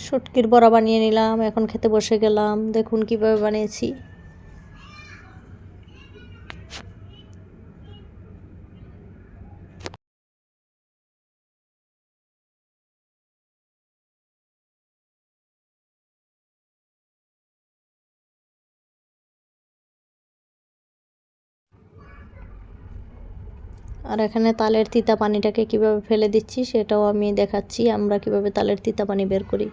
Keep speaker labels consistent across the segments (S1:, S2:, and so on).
S1: শুটকির বড়া বানিয়ে নিলাম, এখন খেতে বসে গেলাম। দেখুন কিভাবে বানিয়েছি। আর এখানে তালের তিতা পানিটাকে কিভাবে ফেলে দিচ্ছি সেটাও আমি দেখাচ্ছি, আমরা কিভাবে তালের তিতা পানি বের করি।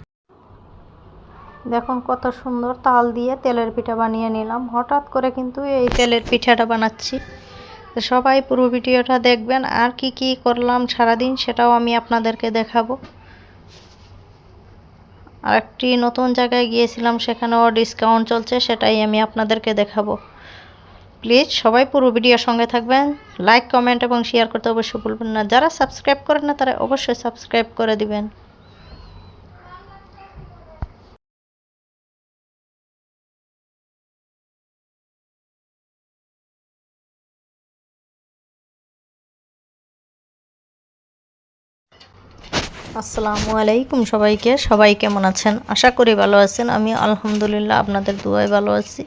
S1: দেখুন কত সুন্দর তাল দিয়ে তেলের পিঠা বানিয়ে নিলাম। হঠাৎ করে কিন্তু এই তেলের পিঠাটা বানাচ্ছি। তো সবাই পুরো ভিডিওটা দেখবেন, আর কি কি করলাম সারাদিন সেটাও আমি আপনাদেরকে দেখাবো। আর একটি নতুন জায়গায় গিয়েছিলাম, সেখানেও ডিসকাউন্ট চলছে, সেটাই আমি আপনাদেরকে দেখাবো। প্লিজ সবাই পুরো ভিডিওর সঙ্গে থাকবেন। লাইক, কমেন্ট এবং শেয়ার করতে অবশ্যই ভুলবেন না। যারা সাবস্ক্রাইব করেন না তারা অবশ্যই সাবস্ক্রাইব করে দিবেন। আসসালামু আলাইকুম সবাইকে। সবাই কেমন আছেন? আশা করি ভালো আছেন। আমি আলহামদুলিল্লাহ আপনাদের দুয়ায় ভালো আছি।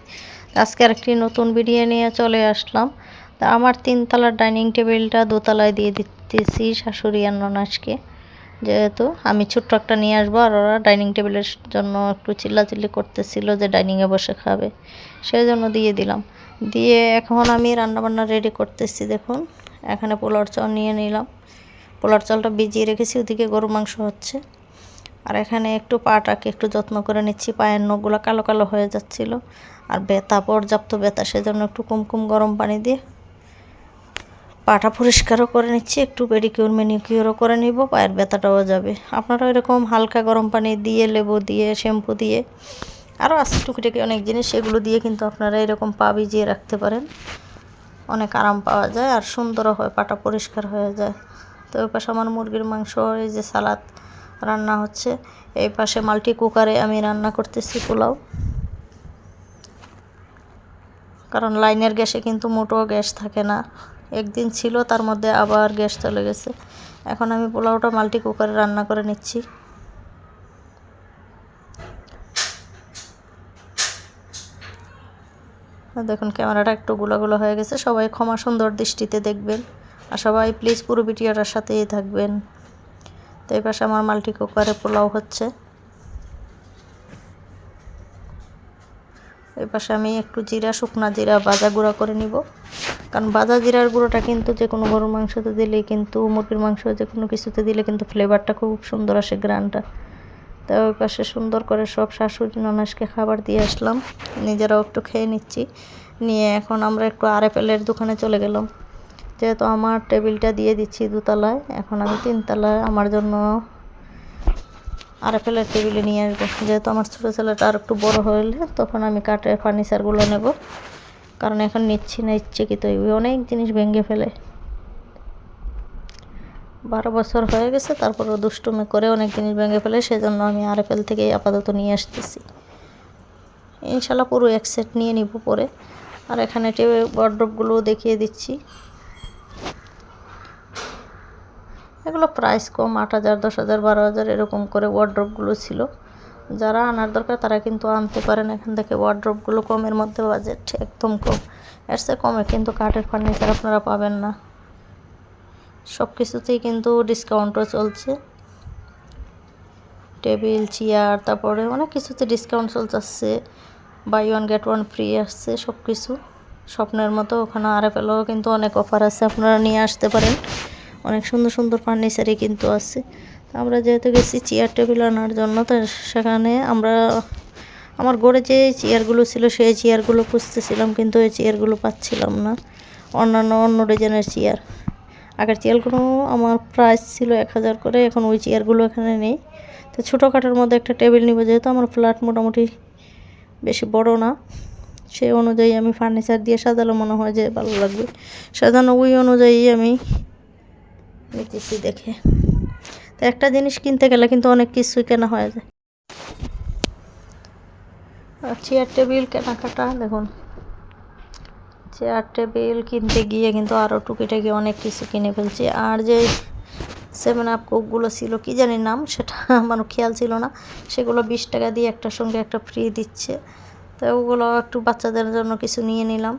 S1: আজকে আরেকটি নতুন ভিডিও নিয়ে চলে আসলাম। তা আমার 3 তলার ডাইনিং টেবিলটা 2 তলায় দিয়ে দিতেছি শাশুড়ি আর ননাসকে, যেহেতু আমি ছোট্ট একটা নিয়ে আসবো। আর ওরা ডাইনিং টেবিলের জন্য একটু চিল্লাচিল্লি করতেছিল যে ডাইনিংয়ে বসে খাবে, সেই জন্য দিয়ে দিলাম। দিয়ে এখন আমি রান্নাবান্না রেডি করতেছি। দেখুন এখানে পোলাওর চাল নিয়ে নিলাম, পোলার চালটা ভিজিয়ে রেখেছি, ওদিকে গরু মাংস হচ্ছে। আর এখানে একটু পাটাকে একটু যত্ন করে নিচ্ছি, পায়ের নখগুলো কালো কালো হয়ে যাচ্ছিল, আর ব্যথা পর্যাপ্ত ব্যথা, সেজন্য একটু কুমকুম গরম পানি দিয়ে পাটা পরিষ্কারও করে নিচ্ছি। একটু পেডিকিউর ম্যানিকিউরও করে নিব, পায়ের ব্যথাটাও যাবে। আপনারা এরকম হালকা গরম পানি দিয়ে, লেবু দিয়ে, শ্যাম্পু দিয়ে, আরও আছে টুকিটাকি অনেক জিনিস, সেগুলো দিয়ে কিন্তু আপনারা এরকম পা ভিজিয়ে রাখতে পারেন। অনেক আরাম পাওয়া যায় আর সুন্দরও হয়, পাটা পরিষ্কার হয়ে যায়। তো ওই পাশে আমার মুরগির মাংস, এই যে সালাদ রান্না হচ্ছে। এই পাশে মাল্টি কুকারে আমি রান্না করতেছি পোলাও, কারণ লাইনের গ্যাসে কিন্তু মোটেও গ্যাস থাকে না। একদিন ছিল, তার মধ্যে আবার গ্যাস চলে গেছে। এখন আমি পোলাওটা মাল্টি কুকারে রান্না করে নিচ্ছি। দেখুন ক্যামেরাটা একটু গুলো হয়ে গেছে, সবাই ক্ষমা সুন্দর দৃষ্টিতে দেখবেন, আর সবাই প্লিজ পুরো ভিডিওটার সাথেই থাকবেন। তো এই পাশে আমার মাল্টি কুকারে পোলাও হচ্ছে। এই পাশে আমি একটু জিরা, শুকনা জিরা ভাজা গুঁড়া করে নিব, কারণ ভাজা জিরার গুঁড়োটা কিন্তু যে কোনো গরুর মাংসতে দিলে, কিন্তু মুরগির মাংস যে কোনো কিছুতে দিলে কিন্তু ফ্লেভারটা খুব সুন্দর আসে, গ্রানটা। তো ওই পাশে সুন্দর করে সব শাশুড়ি ননাসকে খাবার দিয়ে আসলাম, নিজেরাও একটু খেয়ে নিচ্ছি। নিয়ে এখন আমরা একটু আরএফএলের দোকানে চলে গেলাম, যেহেতু আমার টেবিলটা দিয়ে দিচ্ছি 2 তলায়, এখন আমি 3 তলায় আমার জন্য আরএফএলের টেবিলে নিয়ে আসবো। যেহেতু আমার ছোটো ছেলেটা আর একটু বড়ো হলে তখন আমি কাঠের ফার্নিচারগুলো নেব, কারণ এখন নিচ্ছি না ইচ্ছাকৃত, অনেক জিনিস ভেঙে ফেলে। 12 বছর হয়ে গেছে, তারপরও দুষ্টুমি করে অনেক জিনিস ভেঙে ফেলে, সেজন্য আমি আরএফএল থেকে আপাতত নিয়ে আসতেছি। ইনশাল্লাহ পুরো এক সেট নিয়ে নিব পরে। আর এখানে ওয়ার্ড্রপগুলো দেখিয়ে দিচ্ছি। এগুলো প্রাইস কম, 8,000, 10,000, 12,000 এরকম করে ওয়ার্ড্রপগুলো ছিল। যারা আনার দরকার তারা কিন্তু আনতে পারেন এখান থেকে। ওয়ার্ড্রপগুলো কমের মধ্যে, বাজেট একদম কম, এর চেয়ে কমে কিন্তু কাঠের ফার্নিচার আপনারা পাবেন না। সব কিছুতেই কিন্তু ডিসকাউন্টও চলছে, টেবিল, চেয়ার, তারপরে অনেক কিছুতে ডিসকাউন্ট চলছে। Buy one get one free আসছে সব কিছু স্বপ্নের মতো। ওখানে আরএফএলও কিন্তু অনেক অফার আছে, আপনারা নিয়ে আসতে পারেন। অনেক সুন্দর সুন্দর ফার্নিচারই কিন্তু আছে। আমরা যেহেতু গেছি চেয়ার টেবিল আনার জন্য, তো সেখানে আমার গড়ে যে চেয়ারগুলো ছিল সেই চেয়ারগুলো খুঁজতেছিলাম, কিন্তু ওই চেয়ারগুলো পাচ্ছিলাম না। অন্য ডিজাইনের চেয়ার, আগের চেয়ারগুলো আমার প্রাইস ছিল 1,000 করে, এখন ওই চেয়ারগুলো এখানে নেই। তো ছোটোখাটোর মধ্যে একটা টেবিল নিব, যেহেতু আমার ফ্ল্যাট মোটামুটি বেশি বড় না, সেই অনুযায়ী আমি ফার্নিচার দিয়ে সাজালে মনে হয় যে ভালো লাগবে, সাজানো ওই অনুযায়ী আমি নিতেছি দেখে। তো একটা জিনিস কিনতে গেলে কিন্তু অনেক কিছুই কেনা হয়ে যায়। চেয়ার টেবিল কেনাকাটা, দেখুন চেয়ার টেবিল কিনতে গিয়ে কিন্তু আরও টুকিটাকি অনেক কিছু কিনে ফেলছি। আর যে সেভেন আপ কোকগুলো ছিল, কি জানি নাম সেটা আমার খেয়াল ছিল না। সেগুলো 20 টাকা দিয়ে একটার সঙ্গে একটা ফ্রি দিচ্ছে, তো ওগুলো একটু বাচ্চাদের জন্য কিছু নিয়ে নিলাম।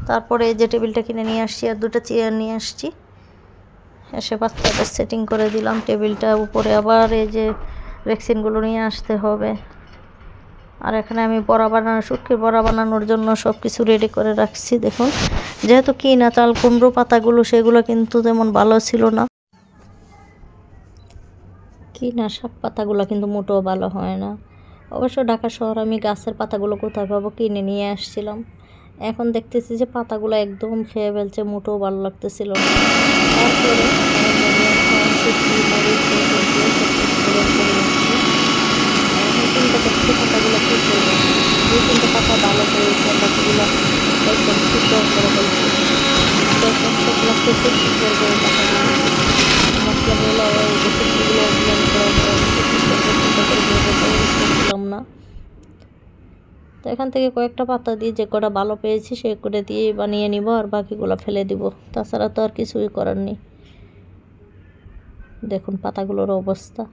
S1: তারপরে এই যে টেবিলটা কিনে নিয়ে আসছি আর 2টা চেয়ার নিয়ে আসছি, এসে বাচ্চাদের সেটিং করে দিলাম টেবিলটা উপরে। আবার এই যে ভ্যাকসিনগুলো নিয়ে আসতে হবে। আর এখানে আমি বড়া বানানো, শুটকির বড়া বানানোর জন্য সব কিছু রেডি করে রাখছি। দেখুন, যেহেতু কিনা চাল কুমড়ো পাতাগুলো সেগুলো কিন্তু তেমন ভালো ছিল না, কিনা শাক পাতাগুলো কিন্তু মোটেও ভালো হয় না। অবশ্য ঢাকা শহর আমি গাছের পাতাগুলো কোথায় পাবো, কিনে নিয়ে আসছিলাম। এখন দেখতেছি যে পাতাগুলো একদম খেয়ে ফেলছে, মোটেও ভালো লাগতেছিল না। তারপরে পাতাগুলো কী করবো, 2-3 পাতা ভালো করেছে, বাকিগুলো একদম সুন্দর করে ফেলছে। দেখুন সেগুলো খেতে সুন্দর করে পাতাগুলো মশলাগুলো রেসিপিগুলো ব্লেন্ড করার করছিলাম না। তো এখান থেকে কয়েকটা পাতা দিয়ে যে কটা ভালো পেয়েছি সে করে দিয়ে বানিয়ে নিব, আর বাকিগুলো ফেলে দিব। তাছাড়া তো আর কিছুই করার নেই। দেখুন পাতাগুলোর অবস্থা।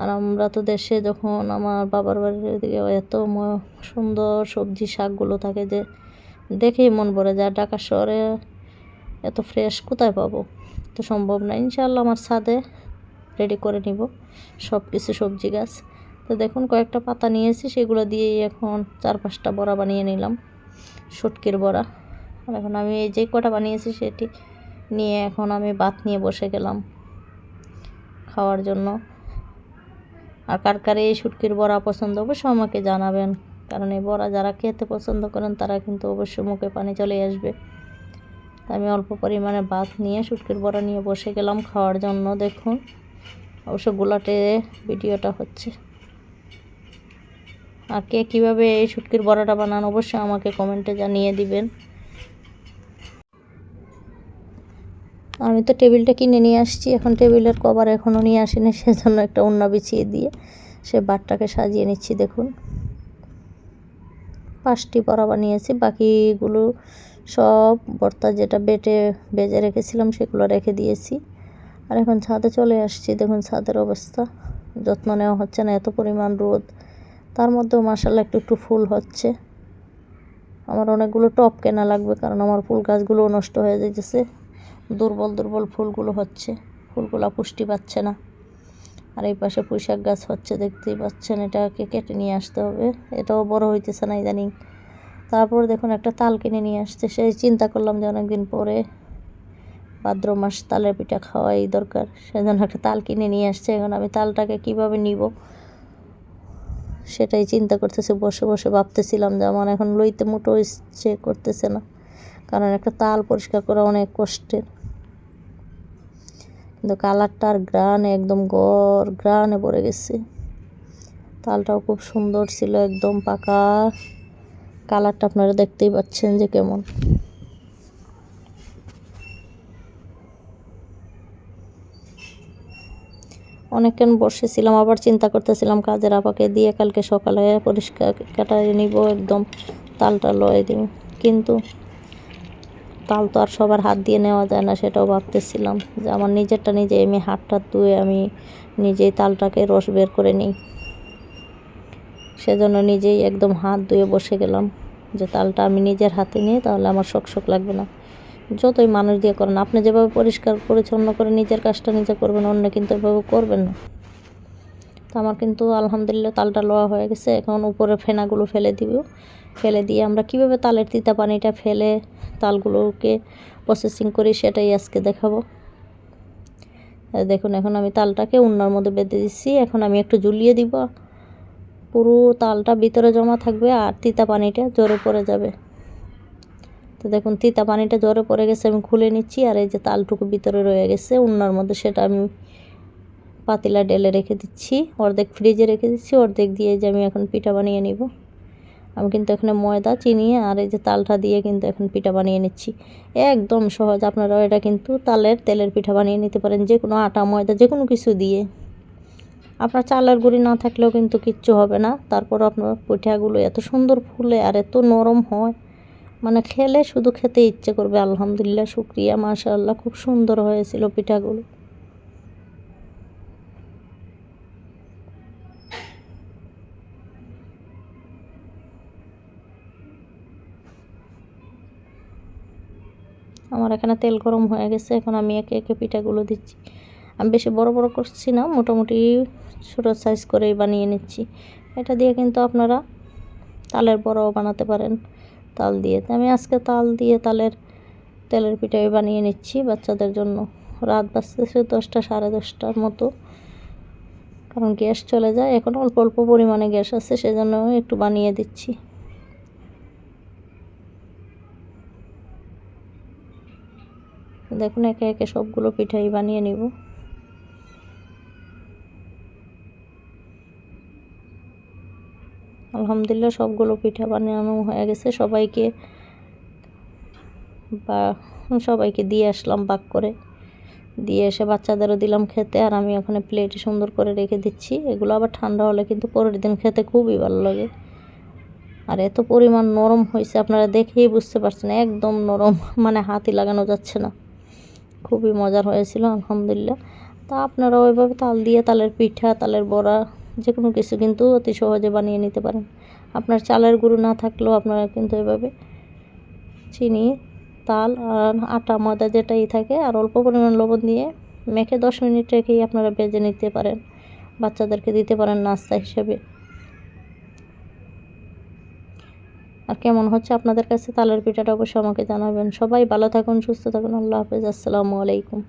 S1: আর আমরা তো দেশে যখন আমার বাবার বাড়ির দিকে এত সুন্দর সবজি শাকগুলো থাকে যে দেখেই মন ভরে যায়। ঢাকা শহরে এত ফ্রেশ কোথায় পাবো, তো সম্ভব না। ইনশাআল্লাহ আমার ছাদে রেডি করে নিব সব কিছু সবজি গাছ। তো দেখুন কয়েকটা পাতা নিয়েছি, সেগুলো দিয়েই এখন 4-5টা বড়া বানিয়ে নিলাম, শুটকির বড়া। আর এখন আমি এই যে কটা বানিয়েছি সেটি নিয়ে এখন আমি ভাত নিয়ে বসে গেলাম খাওয়ার জন্য। আর কার কার এই শুটকির বড়া পছন্দ অবশ্যই আমাকে জানাবেন, কারণ এই বড়া যারা খেতে পছন্দ করেন তারা কিন্তু অবশ্যই মুখে পানি চলে আসবে। আমি অল্প পরিমাণে ভাত নিয়ে শুটকির বড়া নিয়ে বসে গেলাম খাওয়ার জন্য। দেখুন অবশ্য গোলাটে ভিডিওটা হচ্ছে। আর কে কীভাবে এই শুটকির বড়াটা বানান অবশ্যই আমাকে কমেন্টে জানিয়ে দিবেন। আমি তো টেবিলটা কিনে নিয়ে আসছি, এখন টেবিলের কভার এখনও নিয়ে আসিনি, সেজন্য একটা ওড়না বিছিয়ে দিয়ে সে ভাতটাকে সাজিয়ে নিচ্ছি। দেখুন 5টি বড়া বানিয়েছি, বাকিগুলো সব ভর্তা যেটা বেজে রেখেছিলাম সেগুলো রেখে দিয়েছি। আর এখন ছাদে চলে আসছি। দেখুন ছাদের অবস্থা, যত্ন নেওয়া হচ্ছে না, এত পরিমাণ রোদ, তার মধ্যেও মাশাআল্লাহ একটু একটু ফুল হচ্ছে। আমার অনেকগুলো টব কেনা লাগবে, কারণ আমার ফুল গাছগুলো নষ্ট হয়ে যাইতেছে, দুর্বল দুর্বল ফুলগুলো হচ্ছে, ফুলগুলো পুষ্টি পাচ্ছে না। আর এই পাশে পুঁইশাক গাছ হচ্ছে, দেখতেই পাচ্ছেন, এটাকে কেটে নিয়ে আসতে হবে, এটাও বড় হইতেছে না ইদানিং। তারপর দেখুন একটা তাল কিনে নিয়ে আসছে, সেই চিন্তা করলাম যে অনেকদিন পরে ভাদ্র মাস তালের পিঠা খাওয়াই দরকার, সেজন্য একটা তাল কিনে নিয়ে আসছে। এখন আমি তালটাকে কিভাবে নিব সেটাই চিন্তা করতেছি, বসে বসে ভাবতেছিলাম যে আমার এখন লইতে মোটো ইচ্ছে করতেছে না, কারণ একটা তাল পরিষ্কার করা অনেক কষ্টের। কিন্তু কালারটা আর গ্রানে একদম গ্রানে পড়ে গেছে। তালটাও খুব সুন্দর ছিল, একদম পাকা। কালারটা আপনারা দেখতেই পাচ্ছেন যে কেমন। অনেকক্ষণ বসেছিলাম, আবার চিন্তা করতেছিলাম কাজের আপাকে দিয়ে কালকে সকালে পরিষ্কার কাটাই নিব, একদম তালটা লয়ে দিব। কিন্তু তাল তো আর সবার হাত দিয়ে নেওয়া যায় না, সেটাও ভাবতেছিলাম যে আমার নিজেরটা নিজে আমি হাতটা ধুয়ে আমি নিজেই তালটাকে রস বের করে নিই। সেজন্য নিজেই একদম হাত ধুয়ে বসে গেলাম যে তালটা আমি নিজের হাতে নিই, তাহলে আমার শক লাগবে না। যতই মানুষ দিয়ে করেন, আপনি যেভাবে পরিষ্কার পরিচ্ছন্ন করে নিজের কাজটা নিজে করবেন, অন্য কিন্তু এভাবে করবেন না। তো আমার কিন্তু আলহামদুলিল্লাহ তালটা লওয়া হয়ে গেছে। এখন উপরে ফেনাগুলো ফেলে দিব, ফেলে দিয়ে আমরা কিভাবে তালের তিতা পানিটা ফেলে তালগুলোকে প্রসেসিং করি সেটাই আজকে দেখাবো। দেখুন এখন আমি তালটাকে উন্নার মধ্যে বেঁধে দিচ্ছি, এখন আমি একটু ঝুলিয়ে দিব, পুরো তালটা ভিতরে জমা থাকবে আর তিতা পানিটা জোরে পড়ে যাবে। তো দেখুন তিতা পানিটা জোরে পড়ে গেছে, আমি খুলে নিচ্ছি। আর এই যে তালটুকু ভিতরে রয়ে গেছে উন্নার মধ্যে, সেটা আমি পাতিলা ডেলে রেখে দিচ্ছি, অর্ধেক ফ্রিজে রেখে দিচ্ছি, অর্ধেক দিয়ে যে আমি এখন পিঠা বানিয়ে নিব। আমি কিন্তু এখানে ময়দা চিনি আর এই যে তালটা দিয়ে কিন্তু এখন পিঠা বানিয়ে নিচ্ছি, একদম সহজ। আপনারাও এটা কিন্তু তেলের পিঠা বানিয়ে নিতে পারেন, যে কোনো আটা ময়দা যে কোনো কিছু দিয়ে। আপনার চালের গুঁড়ি না থাকলেও কিন্তু কিচ্ছু হবে না। তারপর আপনার পিঠাগুলো এত সুন্দর ফুলে আর এত নরম হয়, মানে খেলে শুধু খেতে ইচ্ছে করবে। আলহামদুলিল্লাহ, শুকরিয়া, মাশাআল্লাহ, খুব সুন্দর হয়েছিল পিঠাগুলো। আমার এখানে তেল গরম হয়ে গেছে, এখন আমি একে একে পিঠাগুলো দিচ্ছি। আমি বেশি বড় বড় করছি না, মোটামুটি ছোটো সাইজ করেই বানিয়ে নিচ্ছি। এটা দিয়ে কিন্তু আপনারা তালের বড়াও বানাতে পারেন তাল দিয়ে। আমি আজকে তাল দিয়ে তেলের পিঠাই বানিয়ে নিচ্ছি বাচ্চাদের জন্য। রাত বাজতেছে 10টা 10:30টার মতো, কারণ গ্যাস চলে যায়। এখন অল্প অল্প পরিমাণে গ্যাস আছে, সেজন্য একটু বানিয়ে দিচ্ছি। দেখুন একে একে সবগুলো পিঠাই বানিয়ে নিব। আলহামদুলিল্লাহ সবগুলো পিঠা বানানো হয়ে গেছে। সবাইকে দিয়ে আসলাম, ভাগ করে দিয়ে এসে বাচ্চাদেরও দিলাম খেতে। আর আমি ওখানে প্লেটে সুন্দর করে রেখে দিচ্ছি। এগুলো আবার ঠান্ডা হলে কিন্তু পরের দিন খেতে খুবই ভালো লাগে। আর এত পরিমাণ নরম হয়েছে, আপনারা দেখেই বুঝতে পারছেন, একদম নরম, মানে হাতই লাগানো যাচ্ছে না। খুবই মজার হয়েছিল আলহামদুলিল্লাহ। তা আপনারা ওইভাবে তাল দিয়ে তালের পিঠা, তালের বড়া, যে কোনো কিছু কিন্তু অতি সহজে বানিয়ে নিতে পারেন। আপনার চালের গুঁড়ো না থাকলেও আপনারা কিন্তু এভাবে চিনি, তাল আর আটা ময়দা যেটাই থাকে আর অল্প পরিমাণ লবণ দিয়ে মেখে 10 মিনিট রেখেই আপনারা ভেজে নিতে পারেন। বাচ্চাদেরকে দিতে পারেন নাস্তা হিসেবে। আর কেমন হচ্ছে আপনাদের কাছে তালের পিঠাটা অবশ্যই আমাকে জানাবেন। সবাই ভালো থাকুন, সুস্থ থাকুন। আল্লাহ হাফেজ, আসসালামু আলাইকুম।